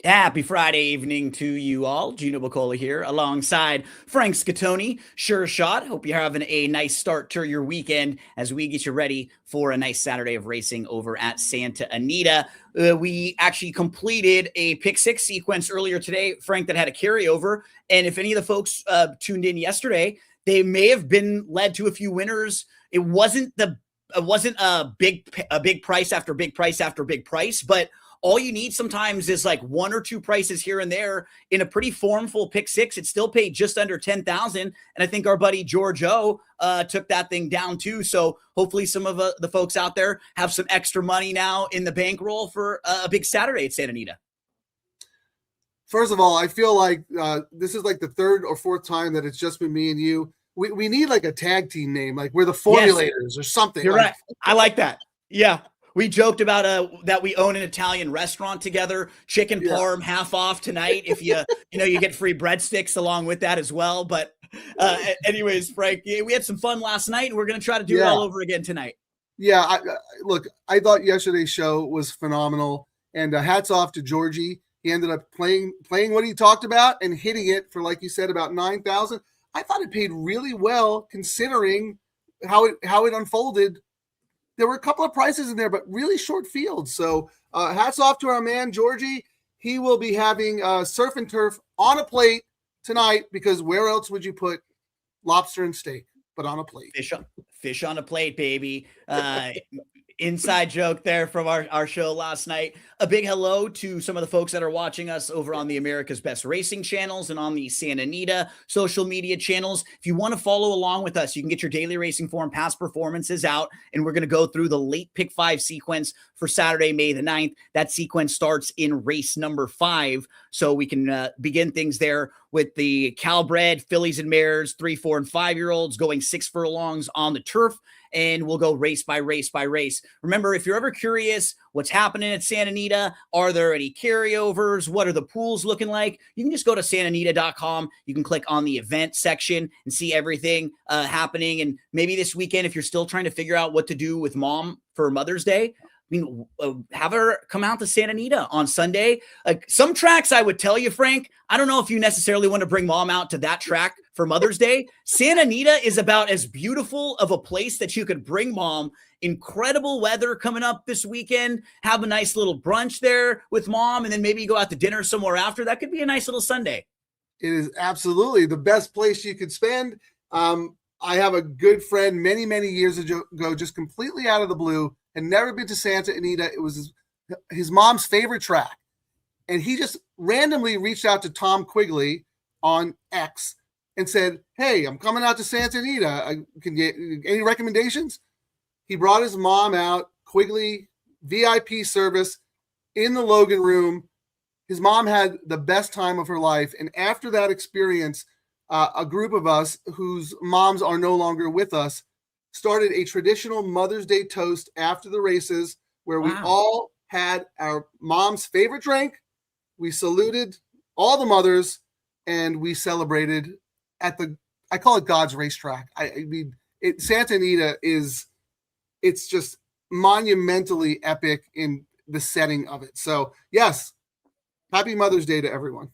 Happy Friday evening to you all. Gino Bacola here alongside Frank Scatoni. Sure shot. Hope you're having a nice start to your weekend as we get you ready for a nice Saturday of racing over at Santa Anita. We actually completed a pick six sequence earlier today, Frank, that had a carryover. And if any of the folks tuned in yesterday, they may have been led to a few winners. It wasn't a big price after big price after big price, but all you need sometimes is like one or two prices here and there in a pretty formful pick six. It still paid just under 10,000. And I think our buddy George O took that thing down too. So hopefully some of the folks out there have some extra money now in the bankroll for a big Saturday at Santa Anita. First of all, I feel like this is like the third or fourth time that it's just been me and you. We need like a tag team name, like we're the formulators or something. You're like, right. I like that. Yeah. We joked about that we own an Italian restaurant together, chicken parm half off tonight. If you get free breadsticks along with that as well. But anyways, Frank, we had some fun last night and we're going to try to do it all over again tonight. Yeah. Look, I thought yesterday's show was phenomenal, and hats off to Georgie. He ended up playing what he talked about and hitting it for, like you said, about 9,000. I thought it paid really well considering how it unfolded. There were a couple of prices in there, but really short fields. So hats off to our man, Georgie. He will be having surf and turf on a plate tonight, because where else would you put lobster and steak but on a plate? Fish on a plate, baby. Inside joke there from our show last night. A big hello to some of the folks that are watching us over on the America's Best Racing channels and on the Santa Anita social media channels. If you want to follow along with us, you can get your daily racing form past performances out, and we're going to go through the late pick 5 sequence for Saturday, May the 9th. That sequence starts in race number 5, so we can begin things there with the Calbred fillies and mares, 3, 4, and 5-year-olds going 6 furlongs on the turf. And we'll go race by race by race. Remember, if you're ever curious what's happening at Santa Anita, are there any carryovers? What are the pools looking like? You can just go to santanita.com. You can click on the event section and see everything happening. And maybe this weekend, if you're still trying to figure out what to do with mom for Mother's Day, have her come out to Santa Anita on Sunday. Like some tracks, I would tell you, Frank, I don't know if you necessarily want to bring mom out to that track for Mother's Day. Santa Anita is about as beautiful of a place that you could bring mom. Incredible weather coming up this weekend. Have a nice little brunch there with mom, and then maybe go out to dinner somewhere after. That could be a nice little Sunday. It is absolutely the best place you could spend. I have a good friend many, many years ago, just completely out of the blue, had never been to Santa Anita. It was his mom's favorite track. And he just randomly reached out to Tom Quigley on X and said, "Hey, I'm coming out to Santa Anita. Can you any recommendations?" He brought his mom out, Quigley, VIP service in the Logan room. His mom had the best time of her life. And after that experience, a group of us whose moms are no longer with us started a traditional Mother's Day toast after the races, where we all had our mom's favorite drink. We saluted all the mothers, and we celebrated at I call it God's racetrack. I mean, Santa Anita it's just monumentally epic in the setting of it. So yes, happy Mother's Day to everyone.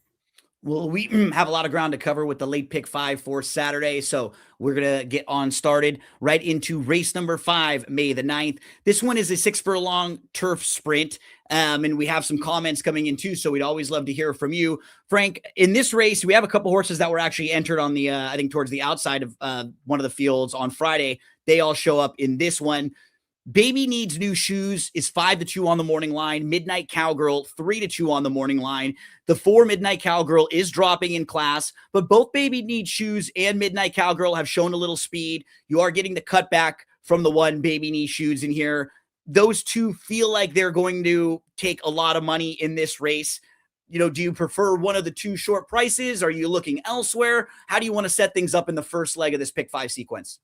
Well, we have a lot of ground to cover with the late pick 5 for Saturday, so we're going to get on started right into race number 5, May the 9th. This one is a 6 furlong turf sprint, and we have some comments coming in too, so we'd always love to hear from you. Frank, in this race, we have a couple horses that were actually entered on the, I think towards the outside of one of the fields on Friday. They all show up in this one. Baby Needs New Shoes is 5-2 on the morning line. Midnight Cowgirl, 3-2 on the morning line. The 4 Midnight Cowgirl is dropping in class, but both Baby Needs Shoes and Midnight Cowgirl have shown a little speed. You are getting the cutback from the 1 Baby Needs Shoes in here. Those two feel like they're going to take a lot of money in this race. Do you prefer one of the two short prices? Are you looking elsewhere? How do you want to set things up in the first leg of this pick 5 sequence?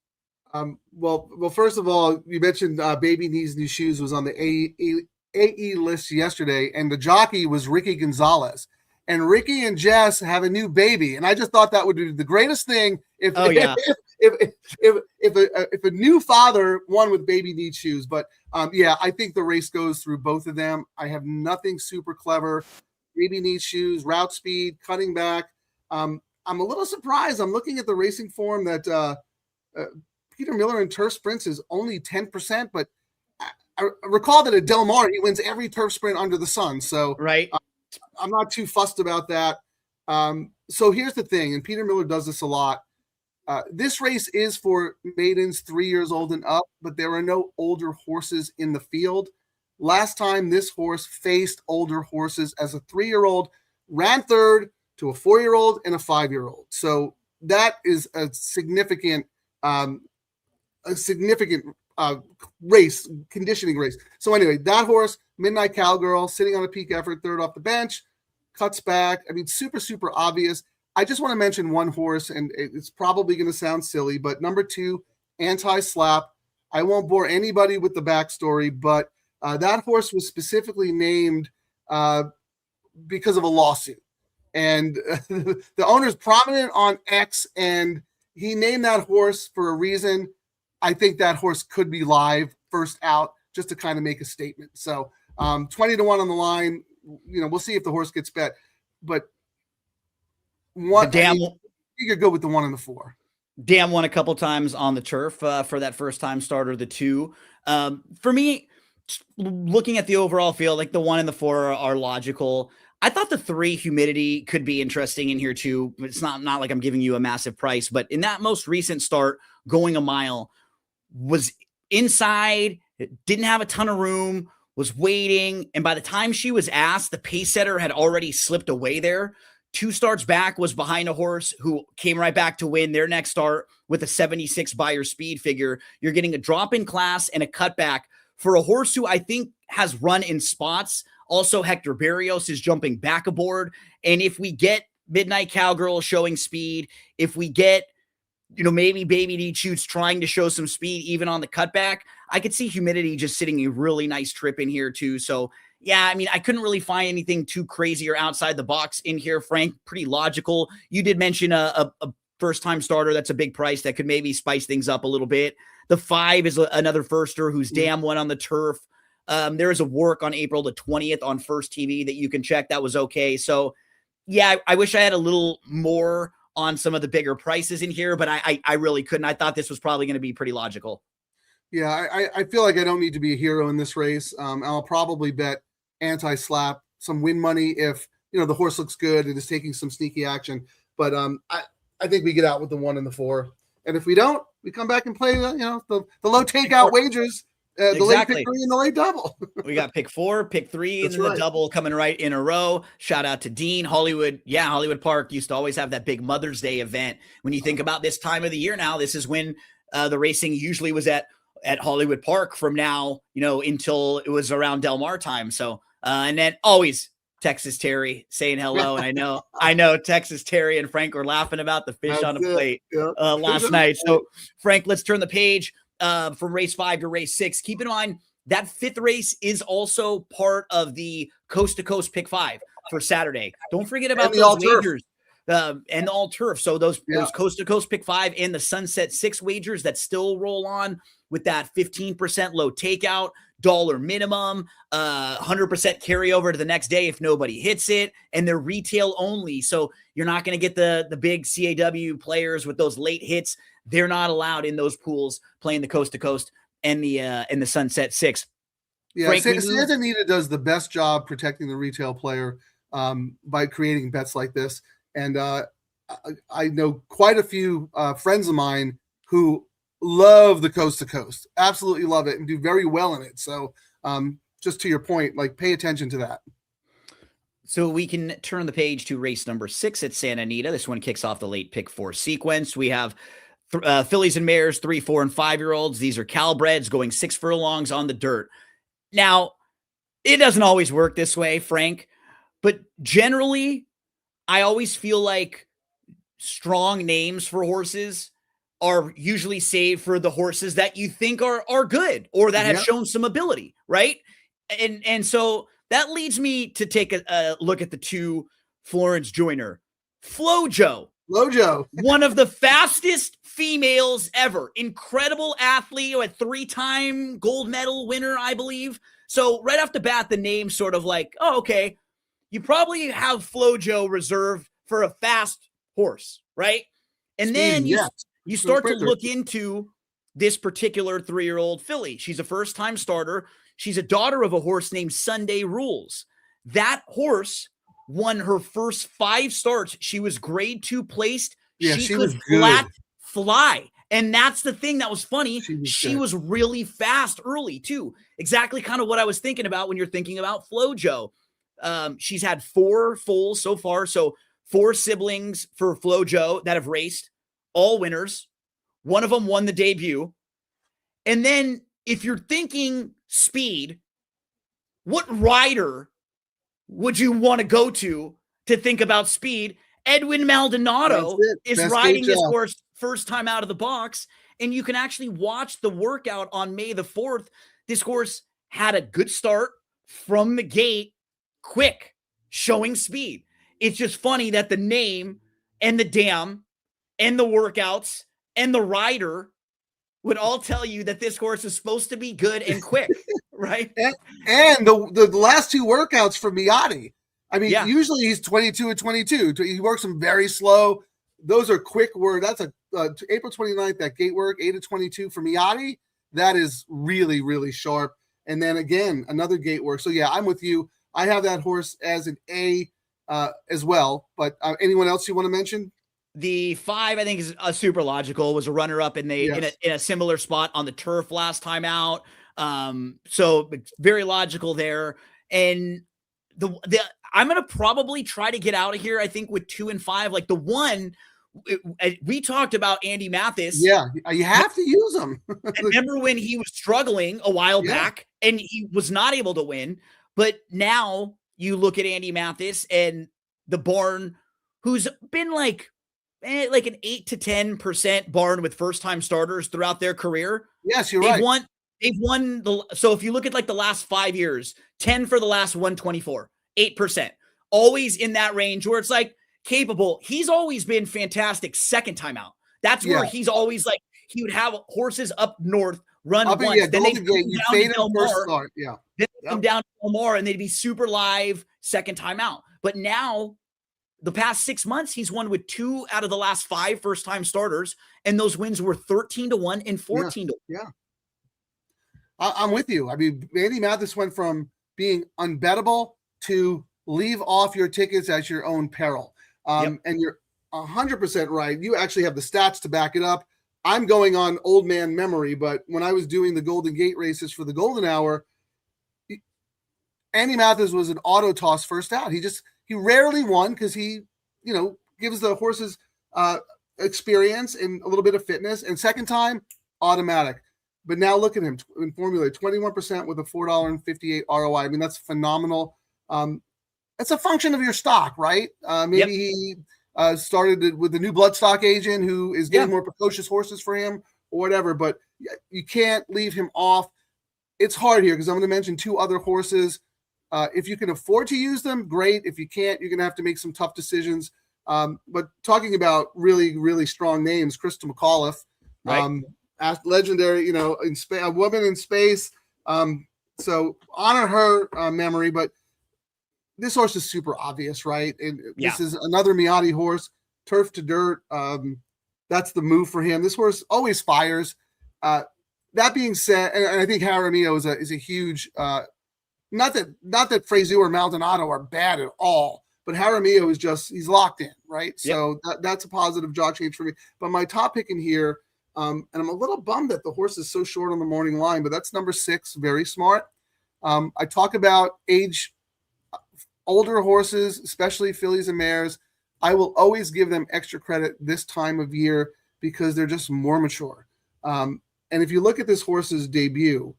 Well, first of all, you mentioned Baby Needs New Shoes was on the AE list yesterday, and the jockey was Ricky Gonzalez. And Ricky and Jess have a new baby, and I just thought that would be the greatest thing if a new father won with Baby Needs Shoes. But I think the race goes through both of them. I have nothing super clever. maybe needs shoes, route speed, cutting back. I'm a little surprised. I'm looking at the racing form that Peter Miller in turf sprints is only 10%, but I recall that at Del Mar, he wins every turf sprint under the sun. So right. I'm not too fussed about that. So here's the thing, and Peter Miller does this a lot. This race is for maidens 3 years old and up, but there are no older horses in the field. Last time this horse faced older horses as a 3-year-old, ran third to a 4-year-old and a 5-year-old. So that is a significant race, conditioning race. So anyway, that horse, Midnight Cowgirl, sitting on a peak effort, third off the bench, cuts back. I mean, super, super obvious. I just want to mention one horse, and it's probably going to sound silly, but number 2, Anti-Slap. I won't bore anybody with the backstory, but that horse was specifically named because of a lawsuit. And the owner's prominent on X, and he named that horse for a reason. I think that horse could be live first out just to kind of make a statement. So 20 to 1 on the line. We'll see if the horse gets bet. But you could go with the 1 and the 4. Dam won a couple times on the turf for that first time starter, the 2. For me, looking at the overall field, like the 1 and the 4 are logical. I thought the 3, Humidity, could be interesting in here too. It's not like I'm giving you a massive price, but in that most recent start, going a mile, was inside, didn't have a ton of room, was waiting, and by the time she was asked, the pace setter had already slipped away there. 2 starts back was behind a horse who came right back to win their next start with a 76 Beyer speed figure. You're getting a drop in class and a cutback for a horse who I think has run in spots. Also, Hector Barrios is jumping back aboard. And if we get Midnight Cowgirl showing speed, if we get, maybe Baby D Shoots trying to show some speed even on the cutback, I could see Humidity just sitting a really nice trip in here too. So yeah, I mean, I couldn't really find anything too crazy or outside the box in here, Frank. Pretty logical. You did mention a first-time starter. That's a big price that could maybe spice things up a little bit. The 5 is another firster who's Dam won on the turf. There is a work on April the 20th on First TV that you can check. That was okay. So yeah, I wish I had a little more on some of the bigger prices in here, but I really couldn't. I thought this was probably going to be pretty logical. Yeah, I feel like I don't need to be a hero in this race. I'll probably bet Anti-Slap some win money if the horse looks good and is taking some sneaky action. But I think we get out with the 1 and the 4, and if we don't, we come back and play the low takeout wagers, the late pick 3 and the late double. We got pick 4, pick 3, That's and then right. the double coming right in a row. Shout out to Dean. Hollywood Park used to always have that big Mother's Day event. When you think about this time of the year now, this is when the racing usually was at Hollywood Park from now, until it was around Del Mar time. So, and then always Texas Terry saying hello. And I know Texas Terry and Frank were laughing about the fish on the plate last night. So Frank, let's turn the page from race 5 to race 6. Keep in mind that 5th race is also part of the coast to coast pick 5 for Saturday. Don't forget about those wagers. And the all turf. So those coast to coast pick 5 and the sunset 6 wagers that still roll on with that 15% low takeout, dollar minimum, 100% carryover to the next day if nobody hits it, and they're retail only. So you're not going to get the big CAW players with those late hits. They're not allowed in those pools playing the coast to coast and the sunset 6. Yeah, Frank, Santa Anita does the best job protecting the retail player by creating bets like this. And I know quite a few friends of mine who love the coast to coast, absolutely love it, and do very well in it. So just to your point, like, pay attention to that. So we can turn the page to race number 6 at Santa Anita. This one kicks off the late pick 4 sequence. We have fillies and mares, 3, 4, and 5-year-olds. These are Calbreds going 6 furlongs on the dirt. Now, it doesn't always work this way, Frank, but generally, I always feel like strong names for horses are usually saved for the horses that you think are good or that have shown some ability, right? And so that leads me to take a look at the 2 Florence Joyner. Flojo, one of the fastest females ever. Incredible athlete, a 3-time gold medal winner, I believe. So right off the bat, the name sort of like, oh, okay. you probably have Flojo reserved for a fast horse, right? And Speed, then yes. you start to Sprinter. look into this particular 3-year-old filly. She's a first-time starter. She's a daughter of a horse named Sunday Rules. That horse won her first 5 starts. She was grade 2 placed. Yeah, she she could was flat good. fly. And that's the thing that was funny. She was really fast early too. Exactly kind of what I was thinking about when you're thinking about Flojo. She's had 4 foals so far. So 4 siblings for Flojo that have raced, all winners. One of them won the debut. And then if you're thinking speed, what rider would you want to go to think about speed? Edwin Maldonado is Best riding this HL. horse first time out of the box. And you can actually watch the workout on May the 4th. This horse had a good start from the gate, quick, showing speed. It's just funny that the name and the dam and the workouts and the rider would all tell you that this horse is supposed to be good and quick, right? And the last 2 workouts for Miotti. I mean, Yeah. usually he's 22 and 22. He works them very slow. Those are quick work. That's a April 29th, that gate work, 8 to 22 for Miotti. That is really, really sharp. And then again, another gate work. So yeah, I'm with you. I have that horse as an A as well. But anyone else you want to mention? The 5, I think, is a super logical. Was a runner-up in a similar spot on the turf last time out. So very logical there. And the I'm gonna probably try to get out of here. I think with 2 and 5, like the 1. We talked about Andy Mathis. Yeah, you have to use him. Remember when he was struggling a while back and he was not able to win? But now you look at Andy Mathis and the barn, who's been like an 8 to 10% barn with first-time starters throughout their career. Yes, you're right. They've won so if you look at like the last 5 years, 10 for the last 124, 8%. Always in that range where it's like capable. He's always been fantastic second time out. That's where he's always like, he would have horses up north run once. Then they fade him first start. Yeah. Then they come down to Omar and they'd be super live second time out. But now the past 6 months, he's won with 2 out of the last 5 first-time starters, and those wins were 13-1 and 14-1. Yeah. I'm with you. I mean, Andy Mathis went from being unbettable to leave off your tickets at your own peril. And you're 100% right. You actually have the stats to back it up. I'm going on old man memory, but when I was doing the Golden Gate races for the Golden Hour, Andy Mathis was an auto toss first out. He rarely won because he, gives the horses experience and a little bit of fitness. And second time, automatic. But now look at him in Formula, 21% with a $4.58 ROI. I mean, that's phenomenal. It's a function of your stock, right? Maybe he started with the new bloodstock agent who is getting more precocious horses for him or whatever, but you can't leave him off. It's hard here because I'm going to mention 2 other horses. If you can afford to use them, great. If you can't, you're going to have to make some tough decisions. But talking about really, really strong names, Krista McAuliffe, legendary, a woman in space. So honor her memory, but this horse is super obvious, right? And this is another Miotti horse, turf to dirt. That's the move for him. This horse always fires. That being said, and I think Jaramillo is a huge. Not that Frezu or Maldonado are bad at all, but Jaramillo is he's locked in, right? So that's a positive jaw change for me. But my top pick in here, and I'm a little bummed that the horse is so short on the morning line, but that's number 6, very smart. I talk about older horses, especially fillies and mares. I will always give them extra credit this time of year because they're just more mature. And if you look at this horse's debut,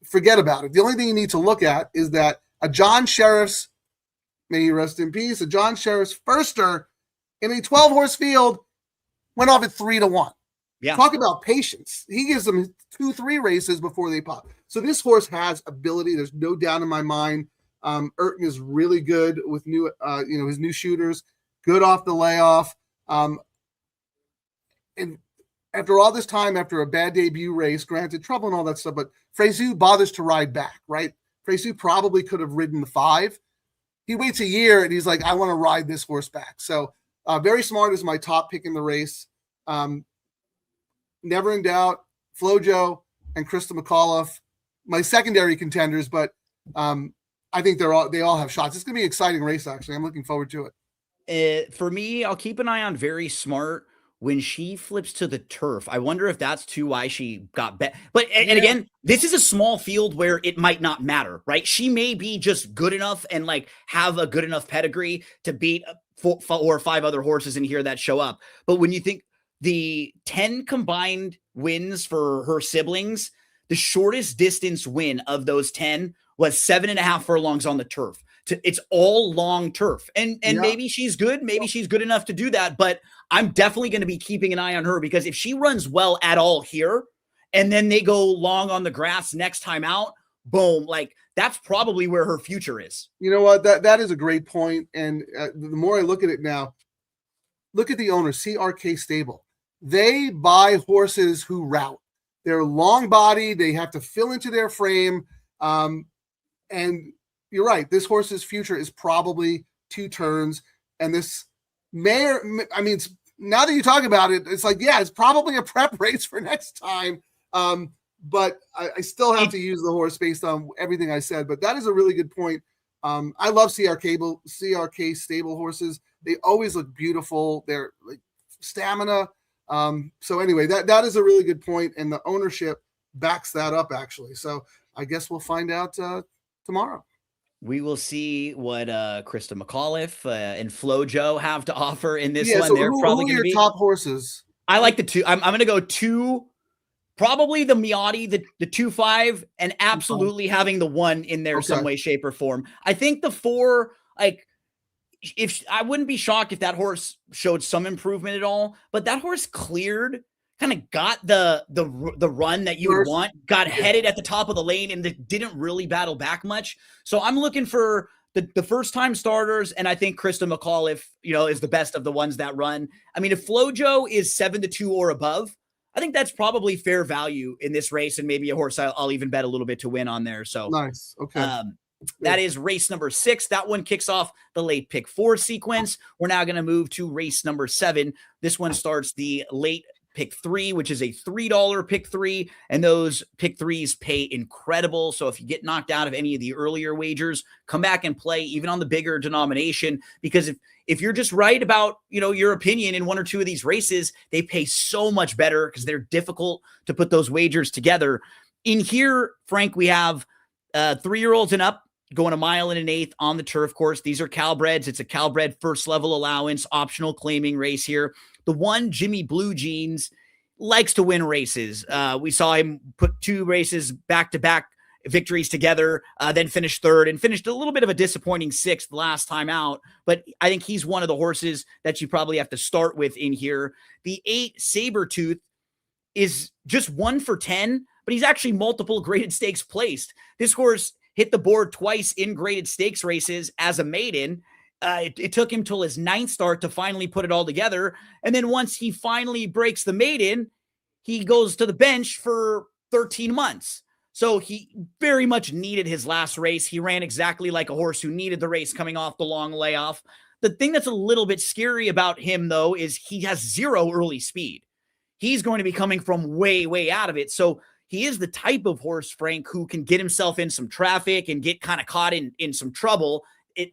forget about it. The only thing you need to look at is that a John Sheriff's, may he rest in peace, a John Sheriff's firster in a 12-horse field went off at 3-1. Yeah. Talk about patience. He gives them 2-3 races before they pop. So this horse has ability. There's no doubt in my mind. Urton is really good with his new shooters, good off the layoff. And after all this time, after a bad debut race, granted trouble and all that stuff, but Frezu bothers to ride back, right? Frezu probably could have ridden the 5. he waits a year and he's like, I want to ride this horse back. So Very Smart is my top pick in the race. Never in Doubt, Flojo, and Krista McAuliffe, my secondary contenders, but I think they all have shots. It's going to be an exciting race, actually. I'm looking forward to it. For me, I'll keep an eye on Very Smart when she flips to the turf. I wonder if that's too why she got bet. But and again, this is a small field where it might not matter, right? She may be just good enough and like have a good enough pedigree to beat 4 or 5 other horses in here that show up. But when you think the 10 combined wins for her siblings, the shortest distance win of those 10 was 7.5 furlongs on the turf. It's all long turf. And maybe she's good. Maybe she's good enough to do that. But I'm definitely going to be keeping an eye on her, because if she runs well at all here and then they go long on the grass next time out, boom, like that's probably where her future is. You know what? That is a great point. And the more I look at it now, look at the owner, CRK Stable. They buy horses who route. They're long body. They have to fill into their frame. And you're right. This horse's future is probably 2 turns. And this now that you talk about it, it's like, yeah, it's probably a prep race for next time. But I still have to use the horse based on everything I said. But that is a really good point. I love CRK Stable horses. They always look beautiful. They're like stamina. So anyway, that is a really good point, and the ownership backs that up, actually. So I guess we'll find out tomorrow. We will see what Krista McAuliffe and Flojo have to offer in this one. So They're probably going to be top horses. I like the 2. I'm going to go 2, probably the Miotti, the 2-5, and absolutely having the 1 in there some way, shape, or form. I think the 4, like, if I wouldn't be shocked if that horse showed some improvement at all, but that horse cleared, kind of got the run that you would want, got headed at the top of the lane, and didn't really battle back much. So I'm looking for the first time starters, and I think Krista McAuliffe, is the best of the ones that run. I mean, if Flojo is 7-2 or above, I think that's probably fair value in this race, and maybe a horse I'll even bet a little bit to win on there. So nice. Okay. That is race number 6. That one kicks off the late pick 4 sequence. We're now going to move to race number 7. This one starts the late pick 3, which is a $3 pick 3, and those pick 3s pay incredible. So if you get knocked out of any of the earlier wagers, come back and play even on the bigger denomination, because if you're just right about, your opinion in 1 or 2 of these races, they pay so much better because they're difficult to put those wagers together. In here, Frank, we have 3-year-olds and up going 1 1/8 on the turf course. These are Calbreds. It's a Calbred first level allowance, optional claiming race here. The 1, Jimmy Blue Jeans, likes to win races. We saw him put 2 races back-to-back victories together, then finished 3rd and finished a little bit of a disappointing 6th last time out. But I think he's one of the horses that you probably have to start with in here. The 8, Sabertooth, is just 1 for 10, but he's actually multiple graded stakes placed. This horse hit the board twice in graded stakes races as a maiden. It took him till his 9th start to finally put it all together. And then once he finally breaks the maiden, he goes to the bench for 13 months. So he very much needed his last race. He ran exactly like a horse who needed the race coming off the long layoff. The thing that's a little bit scary about him, though, is he has 0 early speed. He's going to be coming from way, way out of it. So he is the type of horse, Frank, who can get himself in some traffic and get kind of caught in some trouble.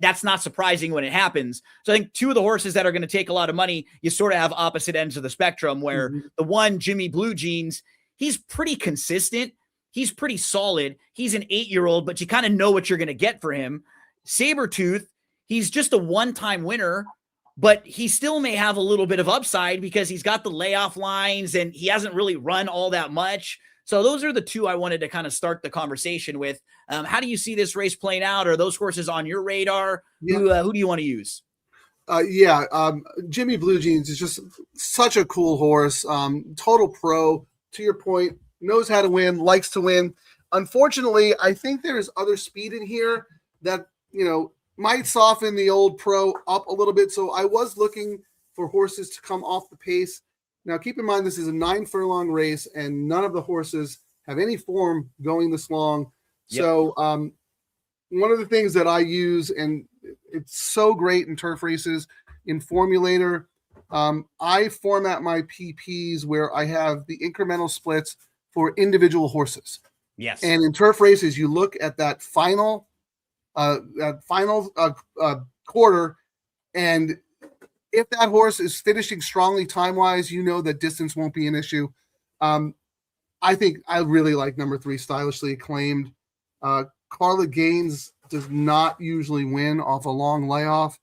That's not surprising when it happens. So I think 2 of the horses that are going to take a lot of money, you sort of have opposite ends of the spectrum, where the 1, Jimmy Blue Jeans, he's pretty consistent. He's pretty solid. He's an 8-year-old, but you kind of know what you're going to get for him. Sabertooth, he's just a one-time winner, but he still may have a little bit of upside because he's got the layoff lines and he hasn't really run all that much. So those are the 2 I wanted to kind of start the conversation with. How do you see this race playing out? Are those horses on your radar? Yeah. Who do you want to use? Jimmy Blue Jeans is just such a cool horse. Total pro, to your point, knows how to win, likes to win. Unfortunately, I think there is other speed in here that, might soften the old pro up a little bit. So I was looking for horses to come off the pace. Now, keep in mind, this is a 9 furlong race, and none of the horses have any form going this long. Yep. So one of the things that I use, and It's so great in turf races, in formulator. I format my PPs where I have the incremental splits for individual horses. Yes. And in turf races, you look at that final quarter, and if that horse is finishing strongly time-wise, you know that distance won't be an issue. I think I really like number 3, Stylishly Acclaimed. Carla Gaines does not usually win off a long layoff.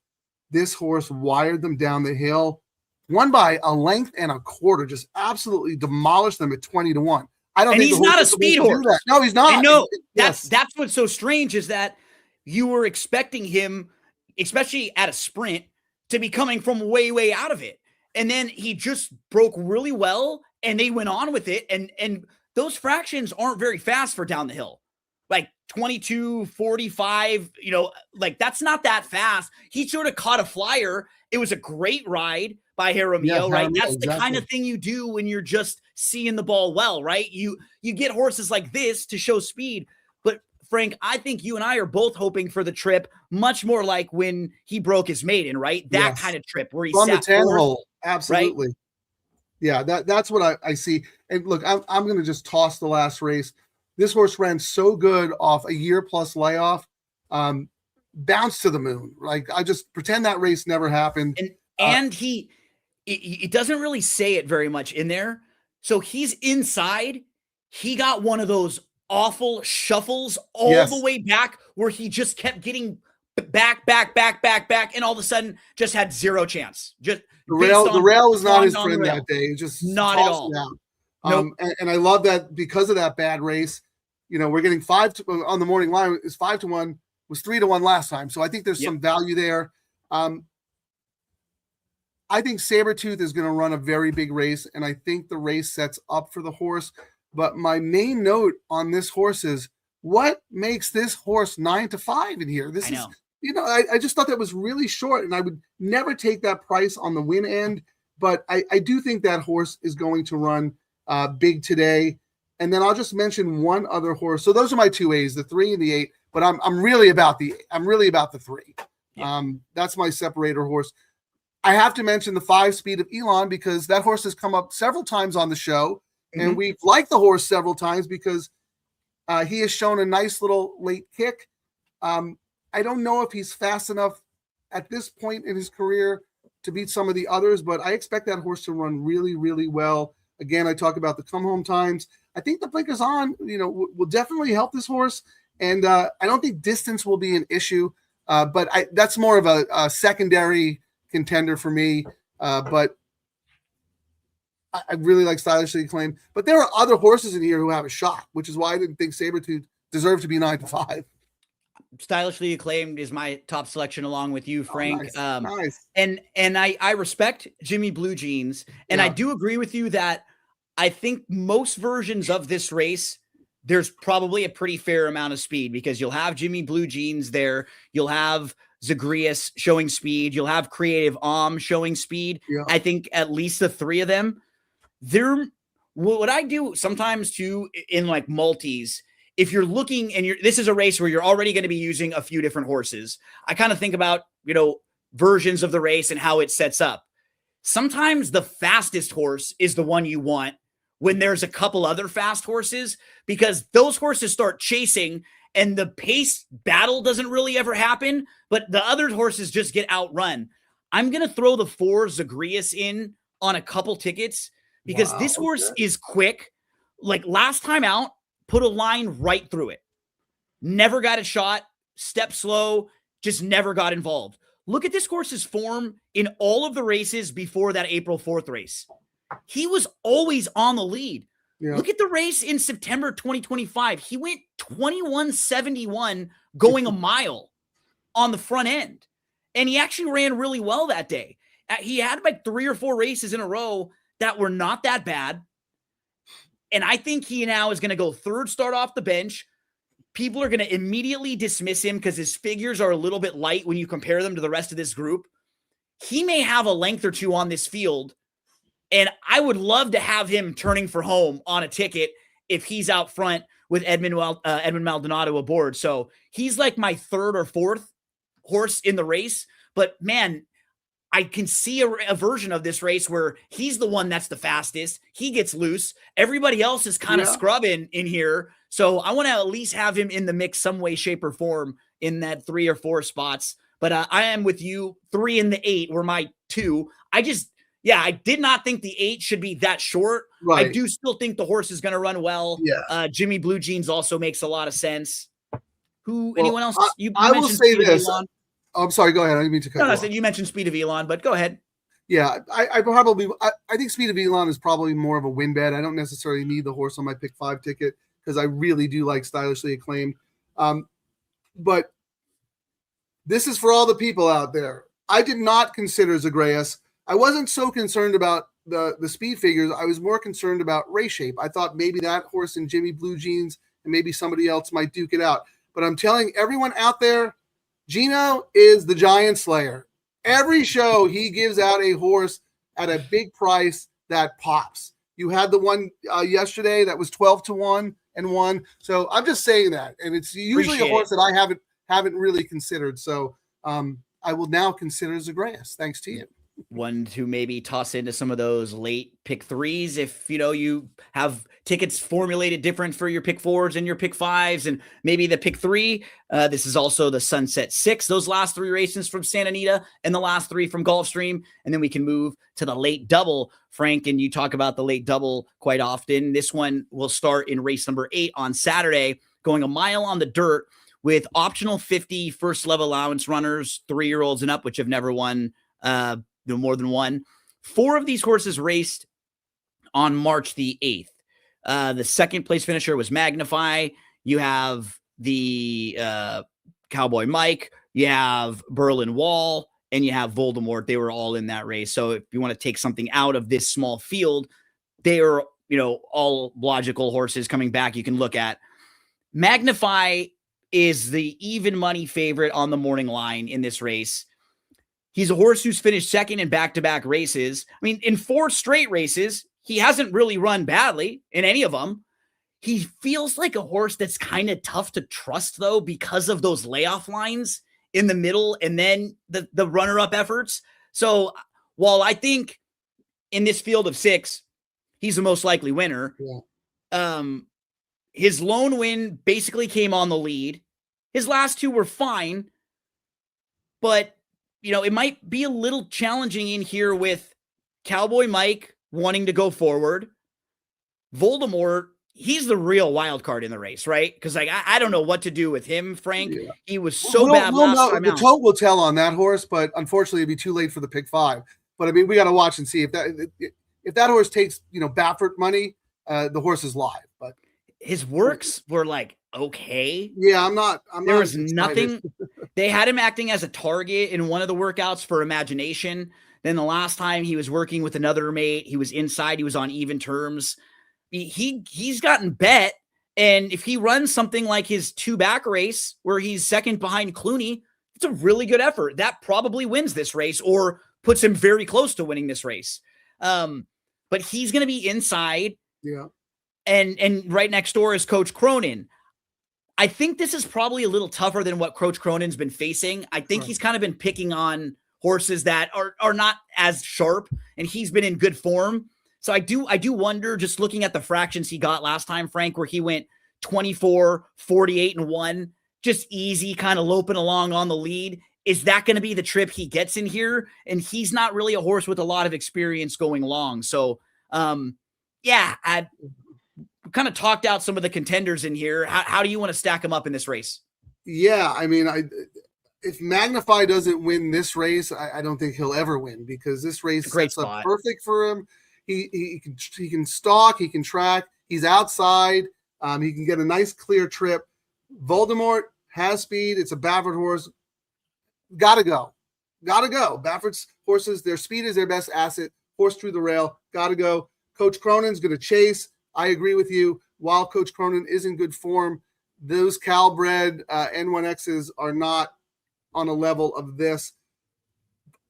This horse wired them down the hill, won by a length and a quarter, just absolutely demolished them at 20-1. I don't and think he's not a speed horse. No, he's not. No, that's what's so strange is that you were expecting him, especially at a sprint, to be coming from way, way out of it. And then he just broke really well and they went on with it. And those fractions aren't very fast for down the hill. Like 22, 45, like that's not that fast. He sort of caught a flyer. It was a great ride by Jaramillo, right? That's exactly the kind of thing you do when you're just seeing the ball well, right? You get horses like this to show speed. But Frank, I think you and I are both hoping for the trip much more like when he broke his maiden, right? That kind of trip where he from sat the 10 hole. Absolutely. Right? Yeah, that's what I see. And look, I'm going to just toss the last race. This horse ran so good off a year-plus layoff, bounced to the moon. Like, I just pretend that race never happened. And it doesn't really say it very much in there. So he's inside. He got one of those awful shuffles all the way back where he just kept getting back, and all of a sudden just had zero chance. Just the rail was not his friend that day. Just not at all. Nope. And I love that because of that bad race. We're getting 5 on the morning line is 5-1, was 3-1 last time. So I think there's some value there. I think Sabretooth is going to run a very big race, and I think the race sets up for the horse. But my main note on this horse is what makes this horse 9-5 in here? This is, I just thought that was really short, and I would never take that price on the win end. But I do think that horse is going to run big today. And then I'll just mention one other horse. So those are my 2 A's, the 3 and the 8. But I'm really about the 3. Yeah. That's my separator horse. I have to mention the 5 Speed of Elon because that horse has come up several times on the show, and we've liked the horse several times because he has shown a nice little late kick. I don't know if he's fast enough at this point in his career to beat some of the others, but I expect that horse to run really, really well. Again, I talk about the come home times. I think the blinkers on, will definitely help this horse. And I don't think distance will be an issue, but that's more of a secondary contender for me. But I really like Stylishly Acclaimed. But there are other horses in here who have a shot, which is why I didn't think Sabretooth deserved to be 9-5. Stylishly Acclaimed is my top selection along with you, Frank. Nice. And I respect Jimmy Blue Jeans. And I do agree with you that I think most versions of this race, there's probably a pretty fair amount of speed because you'll have Jimmy Blue Jeans there. You'll have Zagreus showing speed. You'll have Creative showing speed. Yeah. I think at least the 3 of them. What I do sometimes too in like multis, if you're looking and this is a race where you're already going to be using a few different horses. I kind of think about, versions of the race and how it sets up. Sometimes the fastest horse is the one you want when there's a couple other fast horses, because those horses start chasing and the pace battle doesn't really ever happen, but the other horses just get outrun. I'm going to throw the 4 Zagreus in on a couple tickets because this horse is quick. Like last time out, put a line right through it. Never got a shot, step slow, just never got involved. Look at this horse's form in all of the races before that April 4th race. He was always on the lead. Yeah. Look at the race in September 2025. He went 21.71 going a mile on the front end. And he actually ran really well that day. He had like 3 or 4 races in a row that were not that bad. And I think he now is going to go 3rd start off the bench. People are going to immediately dismiss him because his figures are a little bit light when you compare them to the rest of this group. He may have a length or 2 on this field. And I would love to have him turning for home on a ticket if he's out front with Edmund Maldonado aboard. So he's like my 3rd or 4th horse in the race, but man, I can see a version of this race where he's the one that's the fastest. He gets loose. Everybody else is kind of scrubbing in here. So I want to at least have him in the mix some way, shape, or form in that 3 or 4 spots. But I am with you. 3 and the 8 were my 2. I did not think the 8 should be that short. Right. I do still think the horse is going to run well. Yeah. Jimmy Blue Jeans also makes a lot of sense. Anyone else? I will say this. Oh, I'm sorry. Go ahead. I didn't mean to cut you off. You mentioned Speed of Elon, but go ahead. Yeah, I think Speed of Elon is probably more of a win bet. I don't necessarily need the horse on my pick 5 ticket because I really do like Stylishly Acclaimed. But this is for all the people out there. I did not consider Zagreus. I wasn't so concerned about the speed figures. I was more concerned about race shape. I thought maybe that horse and Jimmy Blue Jeans and maybe somebody else might duke it out. But I'm telling everyone out there, Gino is the giant slayer. Every show he gives out a horse at a big price that pops. You had the one yesterday that was 12-1 and won. So I'm just saying that, and it's usually a horse that I haven't really considered. So I will now consider Zagreus, thanks to you. One to maybe toss into some of those late pick 3s if you have tickets formulated different for your pick 4s and your pick 5s and maybe the pick 3. This is also the Sunset 6, those last 3 races from Santa Anita and the last 3 from Gulfstream. And then we can move to the late double, Frank, and you talk about the late double quite often. This one will start in race number 8 on Saturday, going a mile on the dirt with optional 50 first level allowance runners, 3-year-olds and up, which have never won more than one. 4 of these horses raced on March the 8th. The second place finisher was Magnify. You have the Cowboy Mike, you have Berlin Wall, and you have Voldemort. They were all in that race. So if you want to take something out of this small field, they are, all logical horses coming back you can look at. Magnify is the even money favorite on the morning line in this race. He's a horse who's finished second in back-to-back races. I mean, in 4 straight races, he hasn't really run badly in any of them. He feels like a horse that's kind of tough to trust, though, because of those layoff lines in the middle and then the runner-up efforts. So while I think in this field of 6, he's the most likely winner, his lone win basically came on the lead. His last 2 were fine, but it might be a little challenging in here with Cowboy Mike wanting to go forward. Voldemort, he's the real wild card in the race, right? Because I don't know what to do with him, Frank. Yeah. He was so bad last time out. The tote will tell on that horse, but unfortunately it'd be too late for the pick 5. But I mean, we got to watch and see if that horse takes Baffert money, the horse is live. But his works were like okay. Yeah, there was nothing. They had him acting as a target in one of the workouts for Imagination. Then the last time he was working with another mate, he was inside, he was on even terms. He's gotten bet. And if he runs something like his 2-back race where he's second behind Clooney, it's a really good effort. That probably wins this race or puts him very close to winning this race. But he's going to be inside. Yeah. And right next door is Coach Cronin. I think this is probably a little tougher than what Coach Cronin's been facing. I think he's kind of been picking on horses that are not as sharp, and he's been in good form. So I do wonder, just looking at the fractions he got last time, Frank, where he went 24, 48, and 1, just easy, kind of loping along on the lead. Is that going to be the trip he gets in here? And he's not really a horse with a lot of experience going long. So, I kind of talked out some of the contenders in here. How do you want to stack them up in this race? Yeah, I mean, if Magnify doesn't win this race, I don't think he'll ever win because this race sets up perfect for him. He can stalk, he can track, he's outside, he can get a nice clear trip. Voldemort has speed. It's a Baffert horse. Gotta go. Baffert's horses, their speed is their best asset. Horse through the rail. Gotta go. Coach Cronin's going to chase. I agree with you. While Coach Cronin is in good form, those Calbred N1Xs are not on a level of this.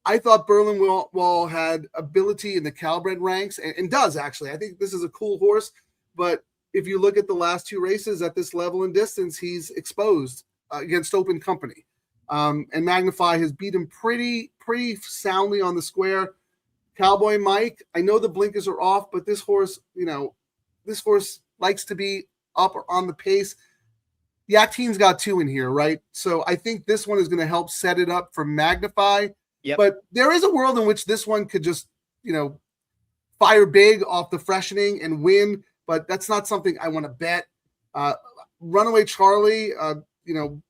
I thought Berlin Wall had ability in the Calbred ranks and does actually. I think this is a cool horse, but if you look at the last 2 races at this level and distance, he's exposed against open company. And Magnify has beat him pretty soundly on the square. Cowboy Mike, I know the blinkers are off, but this horse, this horse likes to be up or on the pace. Yak Teen's got 2 in here, right? So I think this one is going to help set it up for Magnify. Yep. But there is a world in which this one could just, fire big off the freshening and win. But that's not something I want to bet. Runaway Charlie,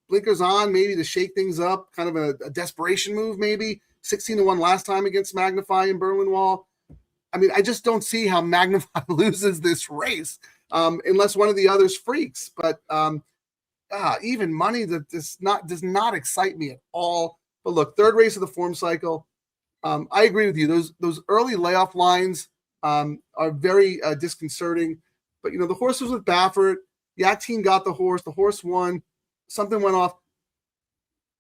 blinkers on, maybe to shake things up, kind of a desperation move, maybe 16-1 last time against Magnify in Berlin Wall. I mean, I just don't see how Magnify loses this race unless one of the others freaks. But even money that does not excite me at all. But look, third race of the form cycle. I agree with you. Those early layoff lines are very disconcerting. But the horse was with Baffert. Yak Teen got the horse. The horse won. Something went off.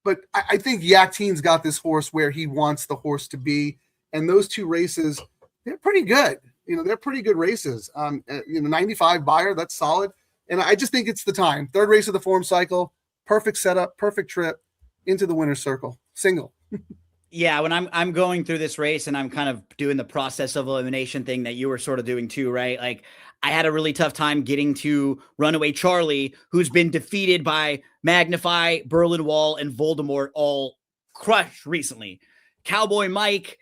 But I think Yak Teen's got this horse where he wants the horse to be. And those 2 races, they're pretty good. They're pretty good races. 95 buyer, that's solid. And I just think it's the time. Third race of the form cycle, perfect setup, perfect trip into the winner's circle, single. Yeah, when I'm going through this race and I'm kind of doing the process of elimination thing that you were sort of doing too, right? Like I had a really tough time getting to Runaway Charlie, who's been defeated by Magnify, Berlin Wall, and Voldemort all crushed recently. Cowboy Mike,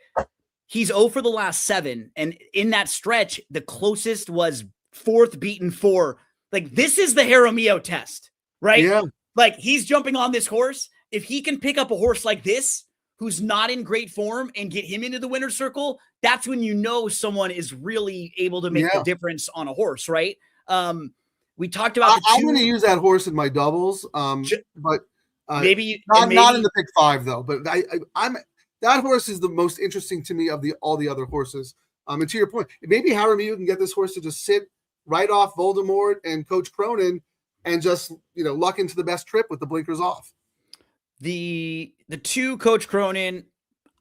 he's 0 for the last 7. And in that stretch, the closest was 4th beaten 4. Like this is the Jaramillo test, right? Yeah. Like he's jumping on this horse. If he can pick up a horse like this, who's not in great form and get him into the winner's circle, that's when someone is really able to make the difference on a horse, right? We taled about I'm going to use that horse in my doubles, but maybe not in the pick 5 though. But I'm that horse is the most interesting to me of all the other horses. And to your point, maybe Jaramillo can get this horse to just sit right off Voldemort and Coach Cronin and just luck into the best trip with the blinkers off. The 2 Coach Cronin,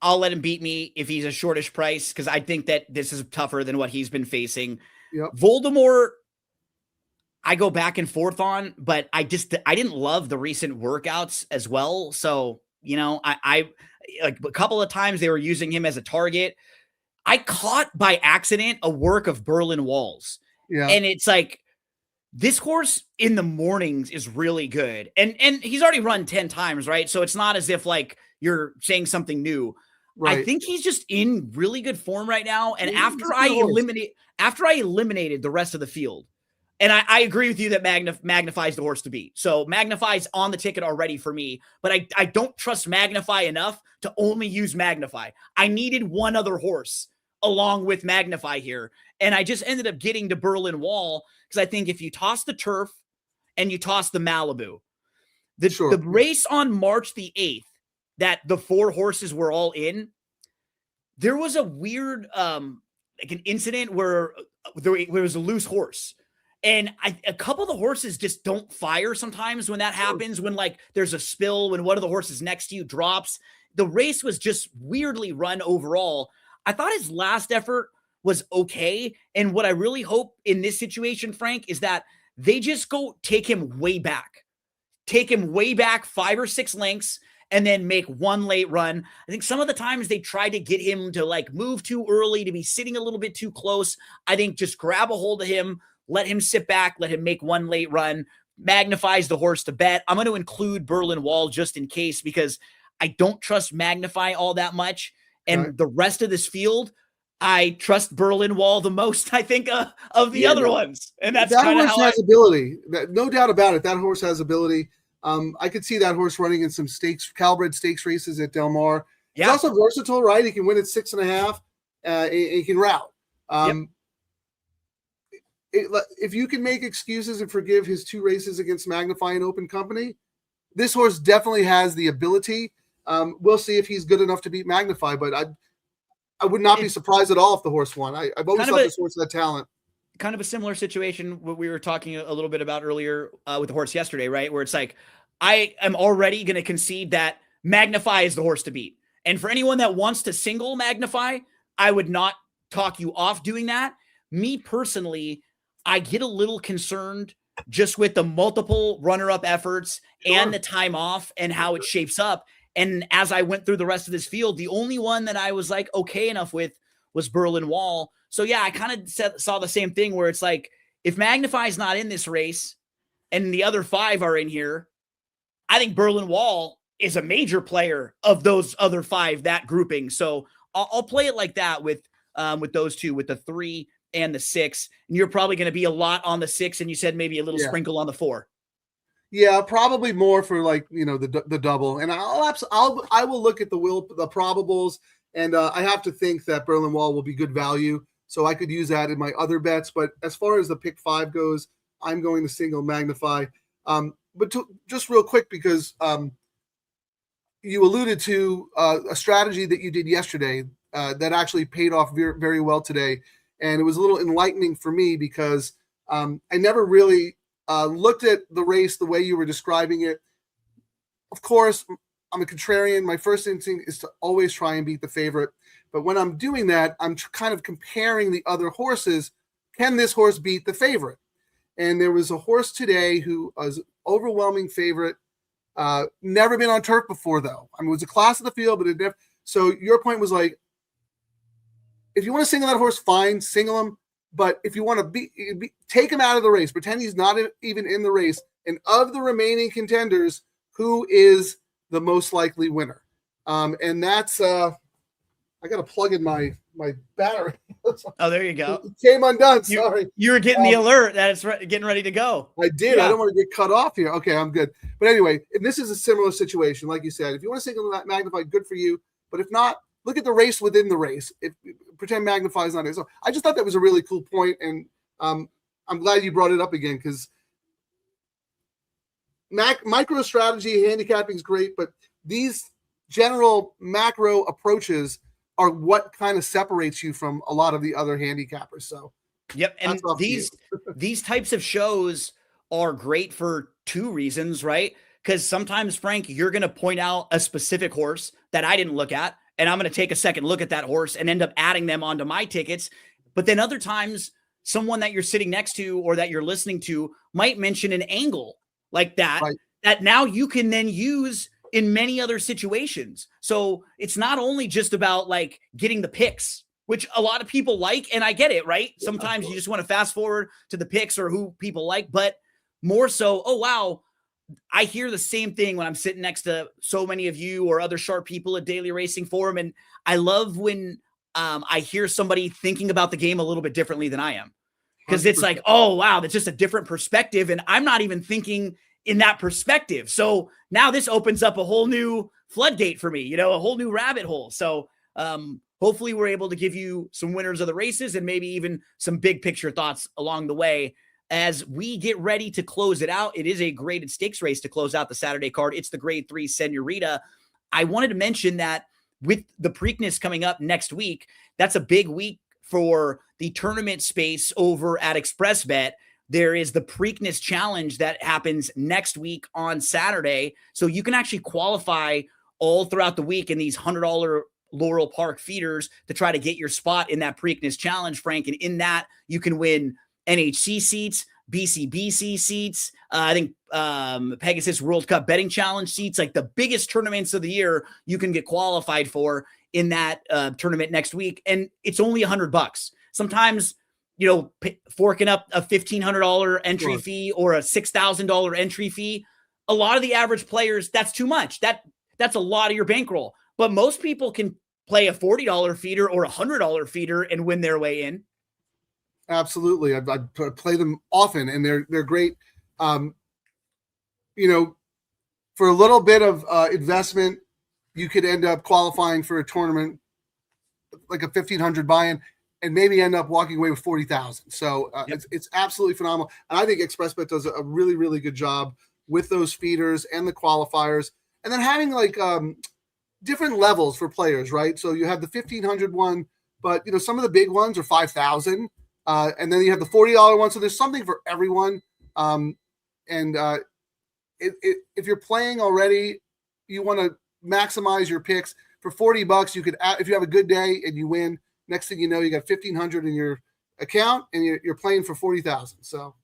I'll let him beat me if he's a shortish price because I think that this is tougher than what he's been facing. Yep. Voldemort, I go back and forth on, but I didn't love the recent workouts as well. So, I like a couple of times they were using him as a target. I caught by accident a work of Berlin Walls. Yeah. And it's like, this horse in the mornings is really good. And he's already run 10 times, right? So it's not as if like you're saying something new. Right. I think he's just in really good form right now. And after I eliminated the rest of the field, and I agree with you that Magnify's the horse to beat. So Magnify's on the ticket already for me, but I don't trust Magnify enough to only use Magnify. I needed one other horse along with Magnify here. And I just ended up getting to Berlin Wall because I think if you toss the Turf and you toss the Malibu, the race on March the 8th that the 4 horses were all in, there was a weird like an incident where there was a loose horse. And a couple of the horses just don't fire sometimes when that happens, when like there's a spill, when one of the horses next to you drops. The race was just weirdly run overall. I thought his last effort was okay. And what I really hope in this situation, Frank, is that they just go take him way back 5 or 6 lengths and then make one late run. I think some of the times they tried to get him to like move too early, to be sitting a little bit too close. I think just grab a hold of him, let him sit back, let him make one late run, Magnifies the horse to bet. I'm going to include Berlin Wall just in case because I don't trust Magnify all that much. And the rest of this field, I trust Berlin Wall the most, I think, of the other ones. And that's kind of how has ability. No doubt about it. That horse has ability. I could see that horse running in some Calbred stakes races at Del Mar. Yeah. He's also versatile, right? He can win at 6.5. He can route. If you can make excuses and forgive his 2 races against Magnify and Open Company, this horse definitely has the ability. We'll see if he's good enough to beat Magnify, but I would not be surprised at all if the horse won. I've always thought this horse had talent. Kind of a similar situation what we were talking a little bit about earlier with the horse yesterday, right? Where it's like, I am already going to concede that Magnify is the horse to beat. And for anyone that wants to single Magnify, I would not talk you off doing that. Me personally, I get a little concerned just with the multiple runner-up efforts and the time off and how it shapes up. And as I went through the rest of this field, the only one that I was like okay enough with was Berlin Wall. So yeah, I kind of saw the same thing where it's like, if Magnify's not in this race and the other 5 are in here, I think Berlin Wall is a major player of those other 5, that grouping. So I'll play it like that with those 2, with the 3 and the 6. And you're probably going to be a lot on the 6, and you said maybe a little sprinkle on the 4. Yeah, probably more for like, the double. And I will look at the probables, and I have to think that Berlin Wall will be good value. So I could use that in my other bets. But as far as the pick 5 goes, I'm going to single Magnify. But just real quick, because you alluded to a strategy that you did yesterday that actually paid off very, very well today. And it was a little enlightening for me because I never really looked at the race the way you were describing it. Of course, I'm a contrarian. My first instinct is to always try and beat the favorite. But when I'm doing that, I'm kind of comparing the other horses. Can this horse beat the favorite? And there was a horse today who was overwhelming favorite. Never been on turf before, though. I mean, it was a class of the field, but it never. So your point was like, if you want to single that horse, fine, single him. But if you want to take him out of the race, pretend he's not even in the race. And of the remaining contenders, who is the most likely winner? And that's I got to plug in my battery. Oh, there you go. It came undone. Sorry. You were getting the alert that it's getting ready to go. I did. Yeah. I don't want to get cut off here. Okay, I'm good. But anyway, and this is a similar situation. Like you said, if you want to single Magnify, good for you. But if not, look at the race within the race. Pretend Magnify is not it. So I just thought that was a really cool point, and I'm glad you brought it up again, because micro strategy handicapping is great, but these general macro approaches are what kind of separates you from a lot of the other handicappers. So, yep. And these types of shows are great for 2 reasons, right? Because sometimes, Frank, you're going to point out a specific horse that I didn't look at, and I'm going to take a second look at that horse and end up adding them onto my tickets. But then other times, someone that you're sitting next to or that you're listening to might mention an angle like that, right, that now you can then use in many other situations. So it's not only just about like getting the picks, which a lot of people like, and I get it, right? Sometimes you just want to fast forward to the picks or who people like, but more so, oh, wow, I hear the same thing when I'm sitting next to so many of you or other sharp people at Daily Racing Forum. And I love when I hear somebody thinking about the game a little bit differently than I am, because it's like, oh, wow, that's just a different perspective. And I'm not even thinking in that perspective. So now this opens up a whole new floodgate for me, a whole new rabbit hole. So hopefully we're able to give you some winners of the races and maybe even some big picture thoughts along the way as we get ready to close it out. It is a graded stakes race to close out the Saturday card. It's the grade 3 Senorita. I wanted to mention that with the Preakness coming up next week, that's a big week for the tournament space over at ExpressBet. There is the Preakness Challenge that happens next week on Saturday. So you can actually qualify all throughout the week in these $100 Laurel Park feeders to try to get your spot in that Preakness Challenge, Frank. And in that, you can win NHC seats, BCBC seats, I think Pegasus World Cup Betting Challenge seats, like the biggest tournaments of the year you can get qualified for in that tournament next week. And it's only $100. Sometimes, forking up a $1,500 entry fee or a $6,000 entry fee, a lot of the average players, that's too much. That's a lot of your bankroll. But most people can play a $40 feeder or a $100 feeder and win their way in. Absolutely. I play them often, and they're great. For a little bit of investment, you could end up qualifying for a tournament like a $1,500 buy-in and maybe end up walking away with $40,000. So it's absolutely phenomenal. And I think ExpressBet does a really, really good job with those feeders and the qualifiers, and then having like different levels for players, right? So you have the $1,500 one, but some of the big ones are $5,000. And then you have the $40 one. So there's something for everyone. If you're playing already, you want to maximize your picks. For $40, you could, if you have a good day and you win, next thing you know, you got $1,500 in your account and you're playing for $40,000. So,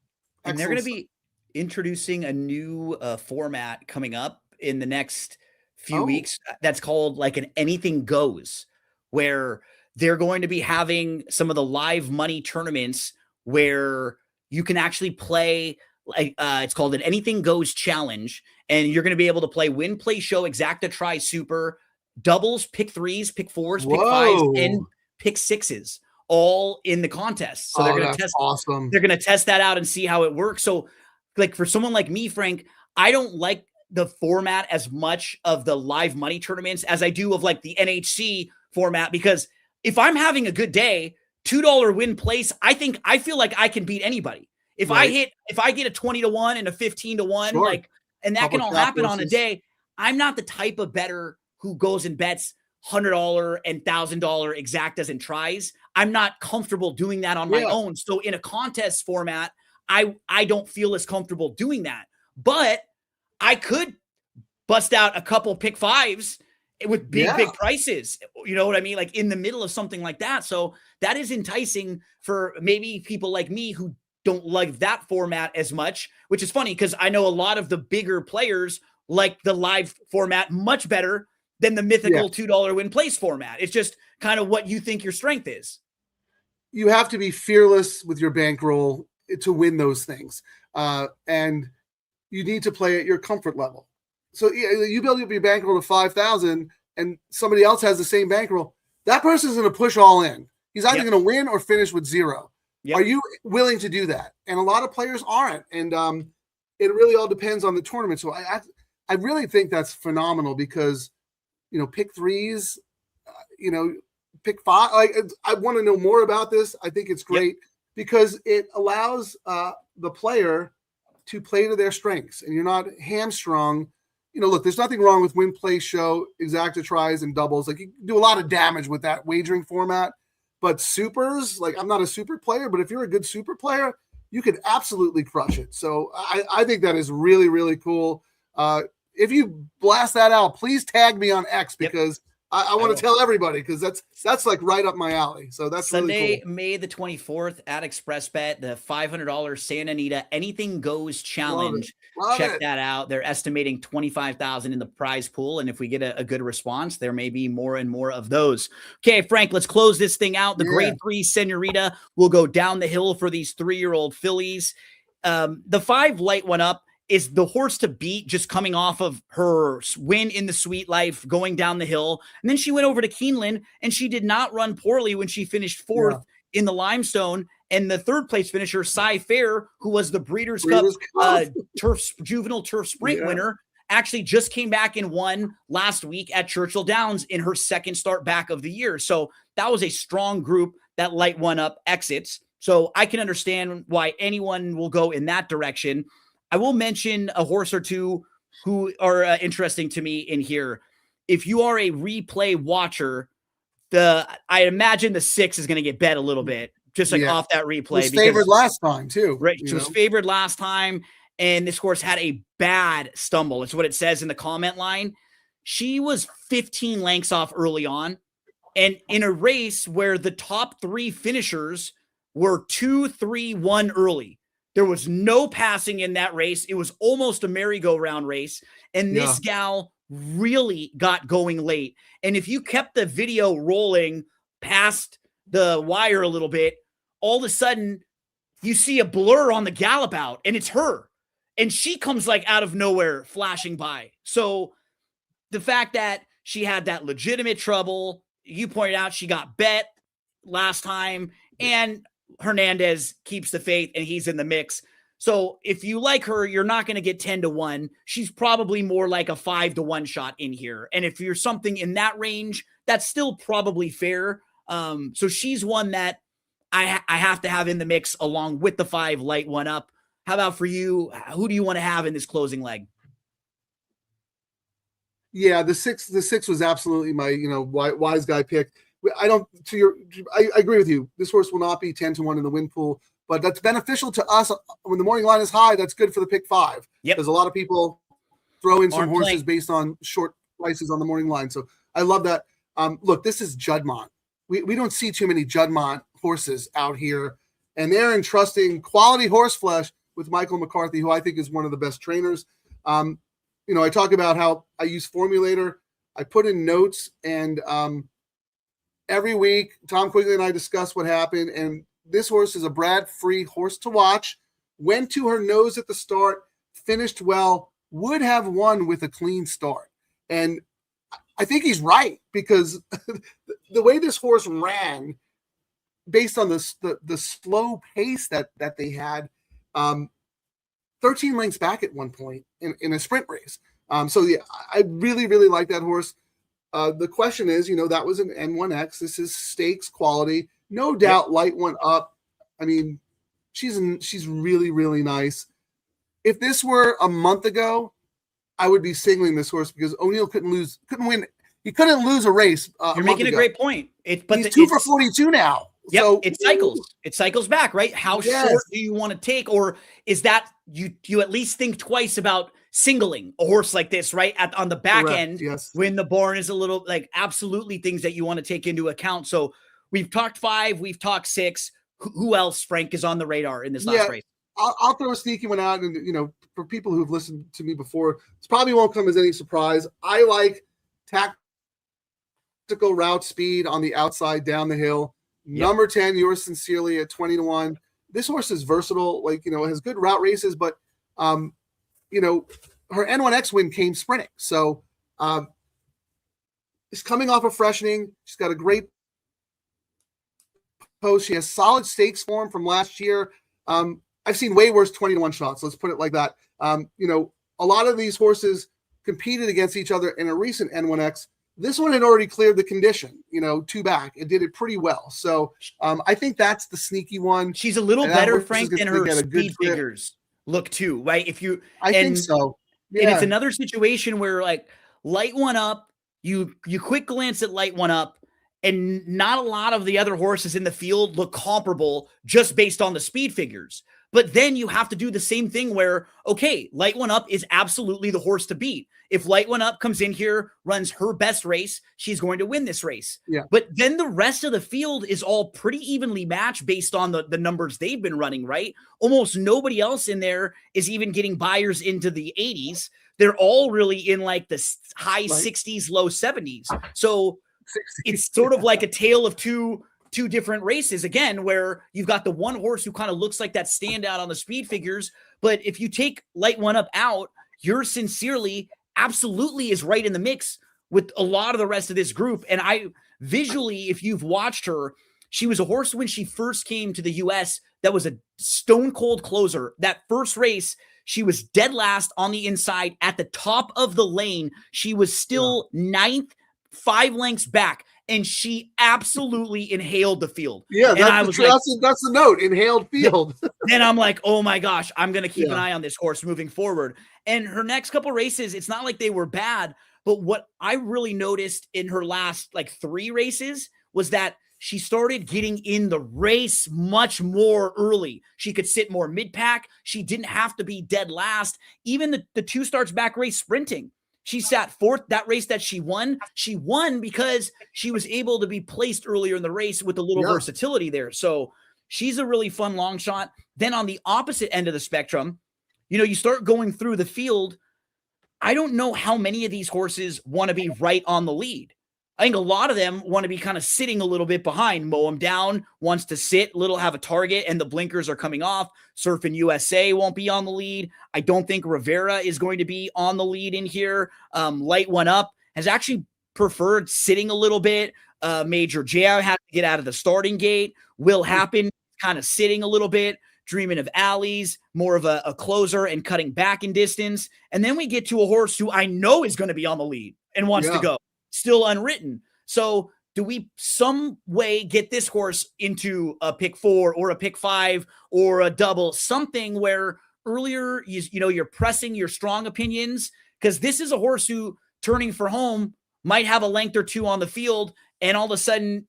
and they're going to be introducing a new format coming up in the next few weeks that's called like an anything goes, where they're going to be having some of the live money tournaments where you can actually play like it's called an anything goes challenge, and you're going to be able to play win, play, show, exacta, try, super, doubles, pick threes, pick fours, pick fives, and pick sixes, all in the contest. So they're going to test. Awesome. They're going to test that out and see how it works. So, like for someone like me, Frank, I don't like the format as much of the live money tournaments as I do of like the NHC format, because if I'm having a good day, $2 win place, I feel like I can beat anybody. If I get a 20 to 1 and a 15 to 1, like, and that can all happen on a day. I'm not the type of bettor who goes and bets $100 and $1,000 exactas and tries. I'm not comfortable doing that on my own. So in a contest format, I don't feel as comfortable doing that. But I could bust out a couple pick fives with big prices. You know what I mean? Like in the middle of something like that. So that is enticing for maybe people like me who don't like that format as much, which is funny because I know a lot of the bigger players like the live format much better than the mythical $2 win place format. It's just kind of what you think your strength is. You have to be fearless with your bankroll to win those things. And you need to play at your comfort level. So you build up your bankroll to 5,000 and somebody else has the same bankroll. That person's going to push all in. He's either going to win or finish with zero. Are you willing to do that? And a lot of players aren't. And it really all depends on the tournament. So I really think that's phenomenal because, you know, pick threes, you know, pick five. Like, I want to know more about this. I think it's great because it allows the player to play to their strengths, and you're not hamstrung. You know, look, there's nothing wrong with win, play, show, exacta tries, and doubles. Like, you can do a lot of damage with that wagering format. But supers, like, I'm not a super player, but if you're a good super player, you could absolutely crush it. So I think that is really, really cool. If you blast that out, please tag me on X because I want to tell everybody, because that's like right up my alley. So that's Sunday, really cool. May the 24th at ExpressBet, the $500 Santa Anita Anything Goes Challenge. Check that out. They're estimating 25,000 in the prize pool, and if we get a good response, there may be more and more of those. Okay, Frank, let's close this thing out. The grade 3 Senorita will go down the hill for these 3-year-old fillies. The 5 light one up is the horse to beat, just coming off of her win in the Sweet Life, going down the hill. And then she went over to Keeneland, and she did not run poorly when she finished 4th in the Limestone. And the 3rd place finisher, Cy Fair, who was the Breeders' Cup juvenile turf sprint winner, actually just came back and won last week at Churchill Downs in her 2nd start back of the year. So that was a strong group that light one up exits. So I can understand why anyone will go in that direction. I will mention a horse or two who are interesting to me in here. If you are a replay watcher, I imagine the 6 is going to get bet a little bit, just like off that replay. It was favored last time too. Right, she was favored last time, and this horse had a bad stumble. It's what it says in the comment line. She was 15 lengths off early on, and in a race where the top 3 finishers were 2, 3, 1 early. There was no passing in that race. It was almost a merry-go-round race. And this gal really got going late. And if you kept the video rolling past the wire a little bit, all of a sudden you see a blur on the gallop out, and it's her. And she comes like out of nowhere flashing by. So the fact that she had that legitimate trouble, you pointed out she got bet last time, and Hernandez keeps the faith and he's in the mix. So if you like her, you're not going to get 10 to 1. She's probably more like a 5 to 1 shot in here. And if you're something in that range, that's still probably fair. So she's one that I have to have in the mix along with the 5 light one up. How about for you? Who do you want to have in this closing leg? Yeah, the six was absolutely my, wise guy pick. I agree with you. This horse will not be 10 to 1 in the win pool, but that's beneficial to us when the morning line is high. That's good for the pick 5. Because a lot of people throw in some horses based on short prices on the morning line. So I love that. Look, this is Juddmonte. We don't see too many Juddmonte horses out here, and they're entrusting quality horse flesh with Michael McCarthy, who I think is one of the best trainers. I talk about how I use Formulator. I put in notes, and every week Tom Quigley and I discuss what happened. And this horse is a Brad-free horse to watch. Went to her nose at the start, finished well, would have won with a clean start. And I think he's right, because the way this horse ran, based on the slow pace that they had, 13 lengths back at one point in a sprint race. So yeah, I really, really like that horse. The question is, that was an N1X. This is stakes quality. No doubt Light One Up. I mean, she's really, really nice. If this were a month ago, I would be singling this horse, because O'Neill couldn't win. He couldn't lose a race. You're making a great point. He's 2 for 42 now. Yep, so it cycles. It cycles back, right? How short do you want to take? Or is that you at least think twice about singling a horse like this, right? On the back end, when the barn is a little, like, absolutely things that you want to take into account. So we've talked 5, we've talked 6. Who else, Frank, is on the radar in this last race? I'll throw a sneaky one out, and for people who've listened to me before, this probably won't come as any surprise. I like tactical route speed on the outside down the hill. Number 10, yours sincerely, at 20-1. This horse is versatile, has good route races, but her N1X win came sprinting. So it's coming off of freshening. She's got a great post. She has solid stakes form from last year. I've seen way worse 20-1 shots. Let's put it like that. A lot of these horses competed against each other in a recent N1X. This one had already cleared the condition, 2 back. It did it pretty well. So I think that's the sneaky one. She's a little better, Frank, than her speed figures look too, right? I think so. Yeah. And it's another situation where, like, Light One Up, you quick glance at Light One Up, and not a lot of the other horses in the field look comparable just based on the speed figures. But then you have to do the same thing where, okay, Light One Up is absolutely the horse to beat. If Light One Up comes in here, runs her best race, she's going to win this race. Yeah. But then the rest of the field is all pretty evenly matched based on the numbers they've been running, right? Almost nobody else in there is even getting buyers into the 80s. They're all really in, like, the high 60s, low 70s. So it's sort of like a tale of two different races again, where you've got the one horse who kind of looks like that standout on the speed figures. But if you take Light One Up out, Yours Sincerely absolutely is right in the mix with a lot of the rest of this group. And I visually, if you've watched her, she was a horse when she first came to the US that was a stone cold closer. That first race, she was dead last on the inside at the top of the lane. She was still ninth, 5 lengths back, and she absolutely inhaled the field. Yeah, that's the note, inhaled field. Then I'm like, oh my gosh, I'm going to keep an eye on this horse moving forward. And her next couple races, it's not like they were bad, but what I really noticed in her last 3 races was that she started getting in the race much more early. She could sit more mid-pack. She didn't have to be dead last. Even the 2 starts back race sprinting, she sat fourth. That race that she won because she was able to be placed earlier in the race with a little versatility there. So she's a really fun long shot. Then on the opposite end of the spectrum, you start going through the field. I don't know how many of these horses want to be right on the lead. I think a lot of them want to be kind of sitting a little bit behind. Mow them down, wants to sit, have a target, and the blinkers are coming off. Surfing USA won't be on the lead. I don't think Rivera is going to be on the lead in here. Light One Up has actually preferred sitting a little bit. Major J had to get out of the starting gate. Will Happen kind of sitting a little bit. Dreaming of Alleys, more of a closer and cutting back in distance. And then we get to a horse who I know is going to be on the lead and wants to go. Still unwritten. So do we some way get this horse into a pick 4 or a pick 5 or a double, something where earlier you're pressing your strong opinions? Because this is a horse who, turning for home, might have a length or 2 on the field, and all of a sudden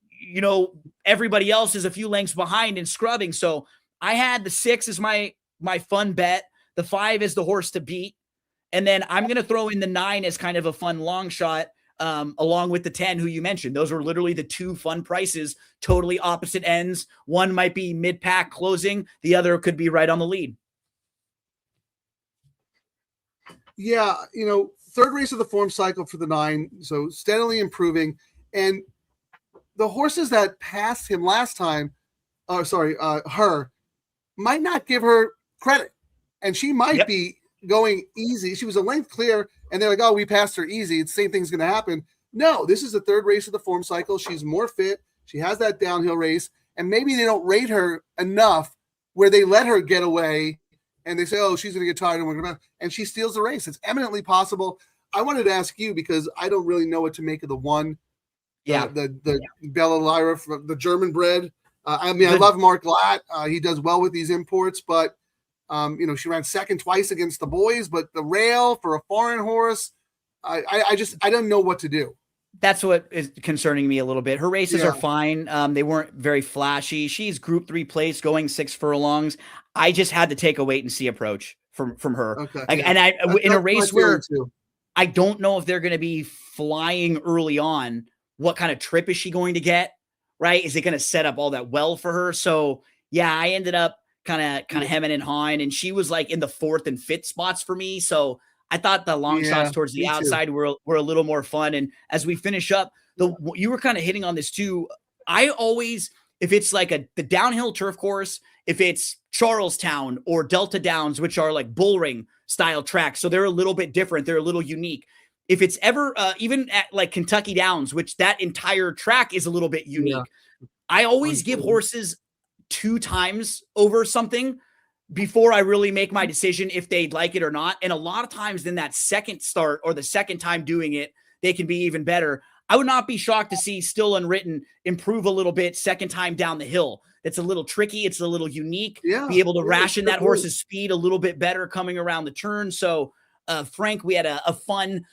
everybody else is a few lengths behind and scrubbing. So I had the 6 as my fun bet, the 5 is the horse to beat, and then I'm going to throw in the 9 as kind of a fun long shot, along with the 10 who you mentioned. Those were literally the 2 fun prices, totally opposite ends. One might be mid-pack closing, the other could be right on the lead. Yeah, third race of the form cycle for the 9, so steadily improving. And the horses that passed him last time, her, might not give her credit. And she might be going easy. She was a length clear, and they're like, oh, we passed her easy. It's the same thing's going to happen. No, this is the third race of the form cycle. She's more fit. She has that downhill race. And maybe they don't rate her enough where they let her get away and they say, oh, she's going to get tired and she steals the race. It's eminently possible. I wanted to ask you because I don't really know what to make of the one. The Bella Lyra, the German bred. I love Mark Glatt. He does well with these imports, but she ran second twice against the boys, but the rail for a foreign horse, I don't know what to do. That's what is concerning me a little bit. Her races are fine. They weren't very flashy. She's Group 3 place, going 6 furlongs. I just had to take a wait and see approach from her. Okay. In a race where I don't know if they're going to be flying early on, what kind of trip is she going to get? Right? Is it going to set up all that well for her? So yeah, I ended up kind of hemming and hawing, and she was like in the 4th and 5th spots for me. So I thought the long shots towards the outside were a little more fun. And as we finish up, you were kind of hitting on this too. I always, if it's like the downhill turf course, if it's Charlestown or Delta Downs, which are like bullring style tracks, so they're a little bit different, they're a little unique. If it's ever even at like Kentucky Downs, which that entire track is a little bit unique, I always give horses 2 times over something before I really make my decision if they'd like it or not. And a lot of times then that second start or the second time doing it, they can be even better. I would not be shocked to see Still Unwritten improve a little bit second time down the hill. It's a little tricky. It's a little unique. Be able to ration that horse's speed a little bit better coming around the turn. So Frank, we had a fun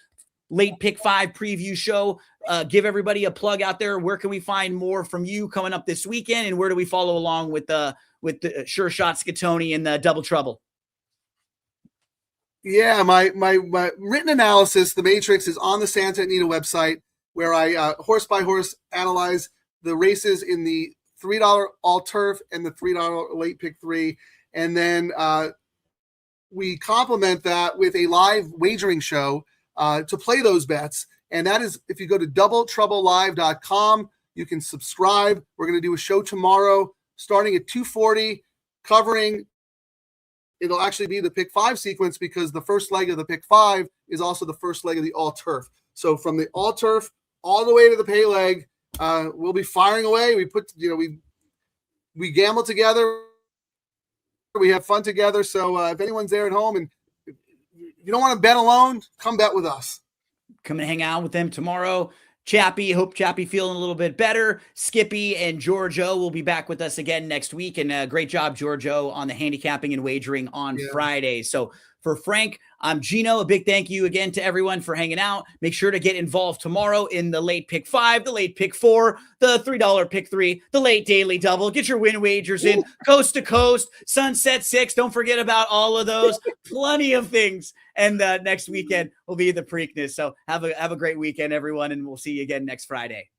late pick 5 preview show. Give everybody a plug out there. Where can we find more from you coming up this weekend? And where do we follow along with the Sure Shot Scatoni and the Double Trouble? Yeah, my written analysis, The Matrix, is on the Santa Anita website, where I horse by horse analyze the races in the $3 all turf and the $3 late pick 3. And then we complement that with a live wagering show to play those bets. And that is, if you go to doubletroublelive.com, you can subscribe. We're going to do a show tomorrow starting at 2:40, covering, it'll actually be the pick 5 sequence, because the first leg of the pick 5 is also the first leg of the all turf. So from the all turf all the way to the pay leg, we'll be firing away. We put, we gamble together. We have fun together. So if anyone's there at home and you don't want to bet alone, come bet with us. Come and hang out with them tomorrow. Chappie, hope Chappie feeling a little bit better. Skippy and Giorgio will be back with us again next week. And great job, Giorgio, on the handicapping and wagering on Friday. So for Frank, I'm Gino. A big thank you again to everyone for hanging out. Make sure to get involved tomorrow in the late pick 5, the late pick 4, the $3 pick 3, the late daily double. Get your win wagers in. Coast to coast, Sunset 6. Don't forget about all of those. Plenty of things. And next weekend will be the Preakness. So have a great weekend, everyone, and we'll see you again next Friday.